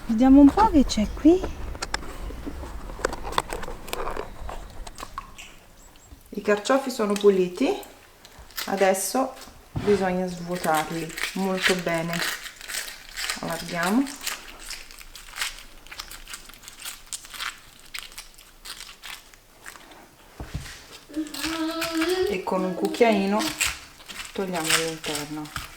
Vediamo un po' che c'è qui. I carciofi sono puliti, adesso bisogna svuotarli molto bene. Allarghiamo. E con un cucchiaino togliamo l'interno.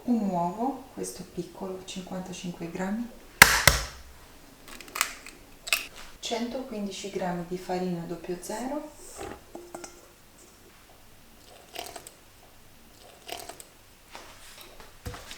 Un uovo, questo piccolo, 55 grammi, 115 grammi di farina 00,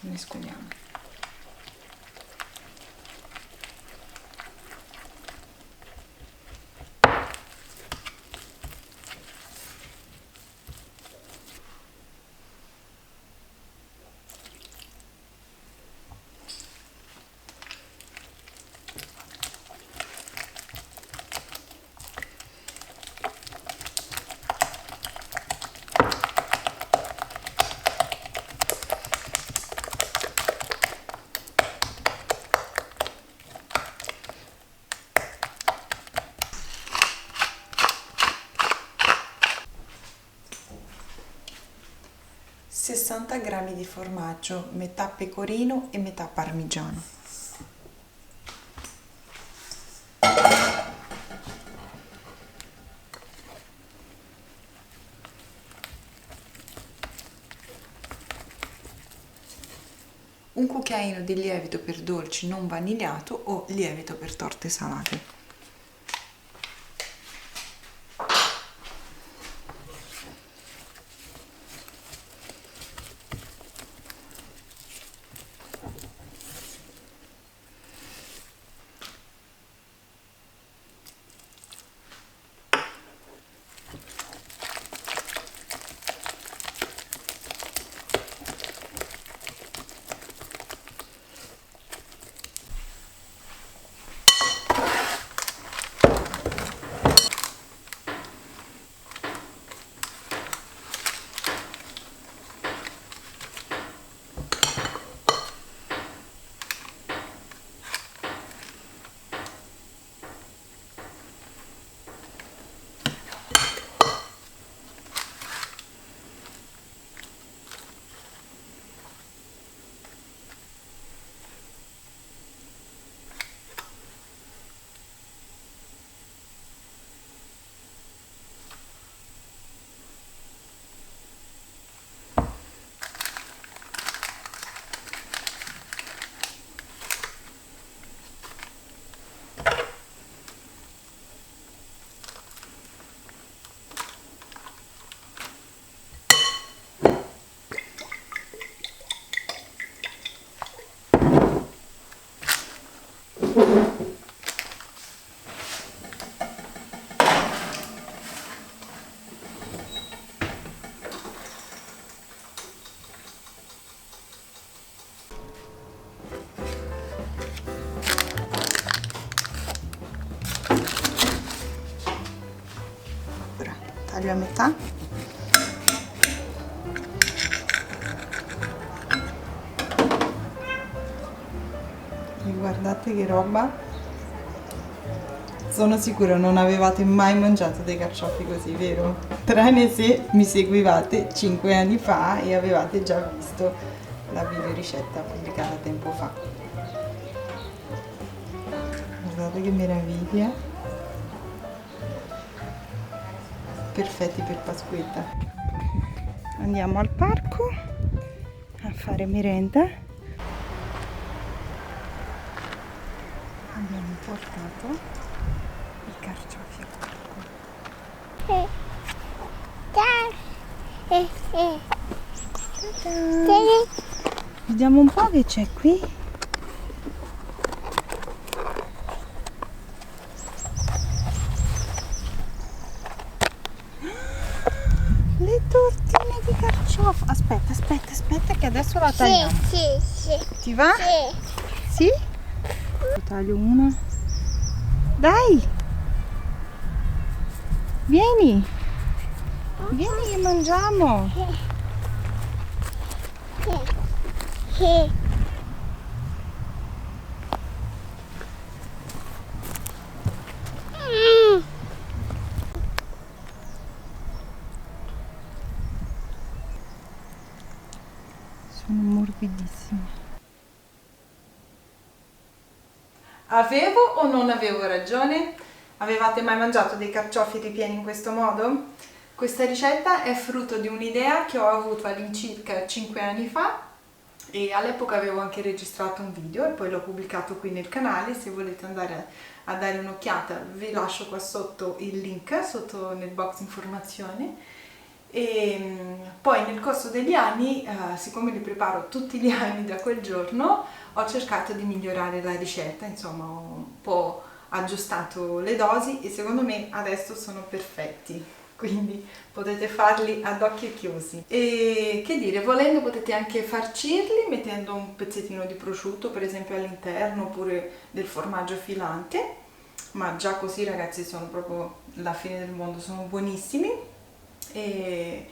mescoliamo. Sessanta grammi di formaggio, metà pecorino e metà parmigiano. Un cucchiaino di lievito per dolci non vanigliato o lievito per torte salate. Ora taglio a metà. E guardate che roba. Sono sicura non avevate mai mangiato dei carciofi così, vero? Tranne se mi seguivate 5 anni fa e avevate già visto la video ricetta pubblicata tempo fa. Guardate che meraviglia! Perfetti per Pasquetta. Andiamo al parco a fare merenda. Abbiamo portato i carciofi al parco. Vediamo un po' che c'è qui. Le tortine di carciofo. Aspetta che adesso la tagliamo. Sì. Ti va? Sì. Sì? Taglio una. Dai! Vieni che mangiamo. Sì. Sono morbidissime. Avevo o non avevo ragione? Avevate mai mangiato dei carciofi ripieni in questo modo? Questa ricetta è frutto di un'idea che ho avuto all'incirca 5 anni fa e all'epoca avevo anche registrato un video e poi l'ho pubblicato qui nel canale. Se volete andare a dare un'occhiata vi lascio qua sotto il link, sotto nel box informazioni. E poi nel corso degli anni, siccome li preparo tutti gli anni da quel giorno, ho cercato di migliorare la ricetta, insomma ho un po' aggiustato le dosi e secondo me adesso sono perfetti, quindi potete farli ad occhi chiusi. E che dire, volendo potete anche farcirli mettendo un pezzettino di prosciutto per esempio all'interno oppure del formaggio filante, ma già così ragazzi sono proprio la fine del mondo, sono buonissimi. E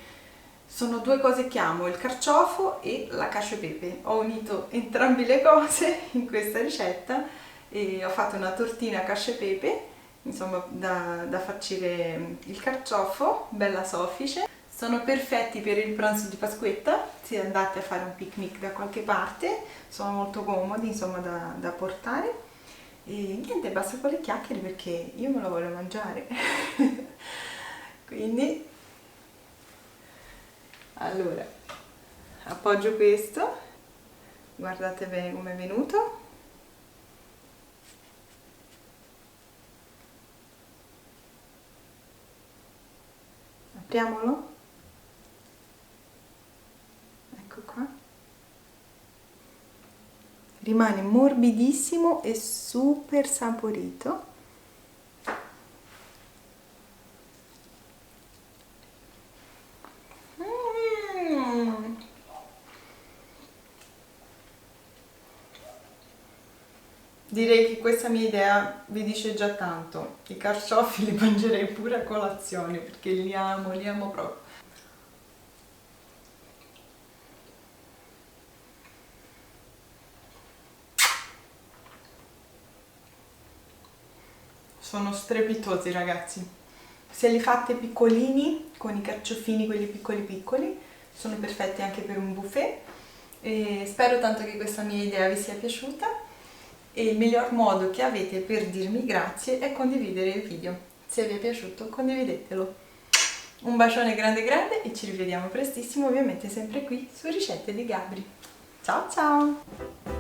sono due cose che amo, il carciofo e la cacio e pepe. Ho unito entrambe le cose in questa ricetta e ho fatto una tortina cacio e pepe, insomma da farcire il carciofo, bella soffice. Sono perfetti per il pranzo di Pasquetta, se andate a fare un picnic da qualche parte, sono molto comodi insomma da portare. E niente, basta con le chiacchiere perché io me lo voglio mangiare. Quindi allora appoggio questo, guardate bene come è venuto. Apriamolo, ecco qua, rimane morbidissimo e super saporito. Direi che questa mia idea vi dice già tanto. I carciofi li mangerei pure a colazione perché li amo proprio. Sono strepitosi ragazzi. Se li fate piccolini, con i carciofini, quelli piccoli, sono perfetti anche per un buffet. E spero tanto che questa mia idea vi sia piaciuta. E il miglior modo che avete per dirmi grazie è condividere il video. Se vi è piaciuto condividetelo. Un bacione grande e ci rivediamo prestissimo, ovviamente sempre qui su Ricette di Gabri. Ciao ciao!